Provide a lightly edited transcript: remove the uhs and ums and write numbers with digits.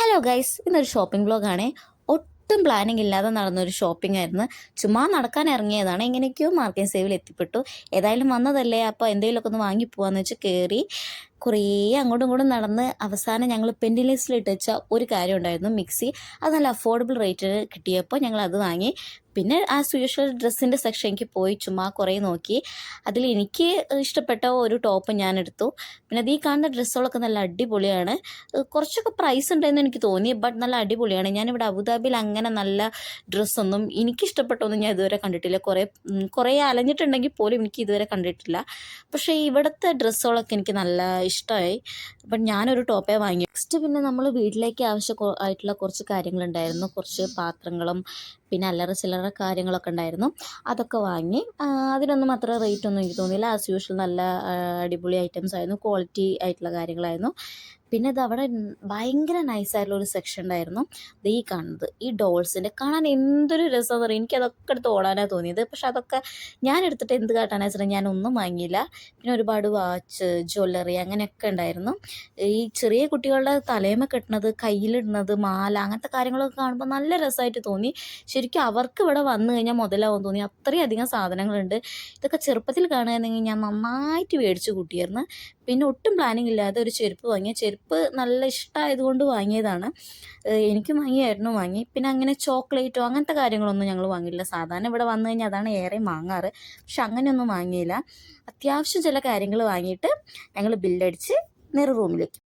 Hello guys, ഇന്നൊരു shopping വ്ളോഗാണേ. ഒട്ടും planning ഇല്ലാതെ നടന്നൊരു ഷോപ്പിംഗ് ആയിരുന്നു. ചുമ്മാ നടക്കാൻ ഇറങ്ങിയതാണ്. എങ്ങനെയൊക്കെയോ മാർക്കറ്റ് സേവിൽ എത്തിപ്പെട്ടു. ഏതായാലും വന്നതല്ലേ, അപ്പോൾ എന്തെങ്കിലുമൊക്കെ ഒന്ന് വാങ്ങിപ്പോവാന്ന് വെച്ച് കയറി കുറേ അങ്ങോട്ടും ഇങ്ങോട്ടും നടന്ന് അവസാനം ഞങ്ങൾ പെൻഡിങ് ലിസ്റ്റിലിട്ട് വെച്ച ഒരു കാര്യം ഉണ്ടായിരുന്നു, മിക്സി. അത് നല്ല അഫോർഡബിൾ റേറ്റിൽ കിട്ടിയപ്പോൾ ഞങ്ങൾ അത് വാങ്ങി. പിന്നെ ആസ് യൂഷ്വൽ ഡ്രസ്സിൻ്റെ സെക്ഷനിലേക്ക് പോയി ചുമ്മാ കുറേ നോക്കി. അതിൽ എനിക്ക് ഇഷ്ടപ്പെട്ട ഒരു ടോപ്പ് ഞാൻ എടുത്തു. പിന്നെ അത് ഈ കാണുന്ന ഡ്രസ്സുകളൊക്കെ നല്ല അടിപൊളിയാണ്. കുറച്ചൊക്കെ പ്രൈസ് ഉണ്ടെന്ന് എനിക്ക് തോന്നി, ബട്ട് നല്ല അടിപൊളിയാണ്. ഞാനിവിടെ അബുദാബിയിൽ അങ്ങനെ നല്ല ഡ്രസ്സൊന്നും എനിക്കിഷ്ടപ്പെട്ടൊന്നും ഞാൻ ഇതുവരെ കണ്ടിട്ടില്ല. കുറേ അലഞ്ഞിട്ടുണ്ടെങ്കിൽ പോലും എനിക്ക് ഇതുവരെ കണ്ടിട്ടില്ല. പക്ഷേ ഇവിടുത്തെ ഡ്രസ്സുകളൊക്കെ എനിക്ക് നല്ല ഇഷ്ടമായി. അപ്പം ഞാനൊരു ടോപ്പേ വാങ്ങി. നെക്സ്റ്റ് പിന്നെ നമ്മൾ വീട്ടിലേക്ക് ആയിട്ടുള്ള കുറച്ച് കാര്യങ്ങളുണ്ടായിരുന്നു. കുറച്ച് പാത്രങ്ങളും പിന്നെ അല്ലറ ചില്ലറ കാര്യങ്ങളൊക്കെ ഉണ്ടായിരുന്നു. അതൊക്കെ വാങ്ങി. അതിനൊന്നും അത്ര റേറ്റ് ഒന്നും എനിക്ക് തോന്നിയില്ല. ആസ് യൂഷ്വൽ നല്ല അടിപൊളി ഐറ്റംസ് ആയിരുന്നു, ക്വാളിറ്റി ആയിട്ടുള്ള കാര്യങ്ങളായിരുന്നു. പിന്നെ ഇത് അവിടെ ഭയങ്കര നൈസായിട്ടുള്ള ഒരു സെക്ഷൻ ഉണ്ടായിരുന്നു. ഇത് ഈ കാണുന്നത് ഈ ഡോൾസിൻ്റെ കാണാൻ എന്തൊരു രസമെന്ന് പറയും. എനിക്കതൊക്കെ എടുത്ത് ഓടാനാണ് തോന്നിയത്. പക്ഷെ അതൊക്കെ ഞാൻ എടുത്തിട്ട് എന്ത് കാട്ടാനാ വെച്ചാൽ ഞാനൊന്നും വാങ്ങിയില്ല. പിന്നെ ഒരുപാട് വാച്ച്, ജ്വല്ലറി അങ്ങനെയൊക്കെ ഉണ്ടായിരുന്നു. ഈ ചെറിയ കുട്ടികളുടെ തലയിമ കെട്ടുന്നത്, കയ്യിലിടുന്നത്, മാല, അങ്ങനത്തെ കാര്യങ്ങളൊക്കെ കാണുമ്പോൾ നല്ല രസമായിട്ട് തോന്നി. ശരിക്കും അവർക്ക് ഇവിടെ വന്നു കഴിഞ്ഞാൽ മുതലാവും തോന്നി. അത്രയധികം സാധനങ്ങളുണ്ട്. ഇതൊക്കെ ചെറുപ്പത്തിൽ കാണുകയാണെങ്കിൽ ഞാൻ നന്നായിട്ട് മേടിച്ച് കൂട്ടിയായിരുന്നു. പിന്നെ ഒട്ടും പ്ലാനിങ് ഇല്ലാതെ ഒരു ചെരുപ്പ് വാങ്ങി. ചെരുപ്പ് നല്ല ഇഷ്ടമായതുകൊണ്ട് വാങ്ങിയതാണ്. എനിക്കും വാങ്ങിയായിരുന്നു വാങ്ങി. പിന്നെ അങ്ങനെ ചോക്ലേറ്റോ അങ്ങനത്തെ കാര്യങ്ങളൊന്നും ഞങ്ങൾ വാങ്ങിയില്ല. സാധാരണ ഇവിടെ വന്നു കഴിഞ്ഞാൽ അതാണ് ഏറെ വാങ്ങാറ്. പക്ഷെ അങ്ങനെയൊന്നും വാങ്ങിയില്ല. അത്യാവശ്യം ചില കാര്യങ്ങൾ വാങ്ങിയിട്ട് ഞങ്ങൾ ബില്ലടിച്ച് നേരെ റൂമിലേക്ക്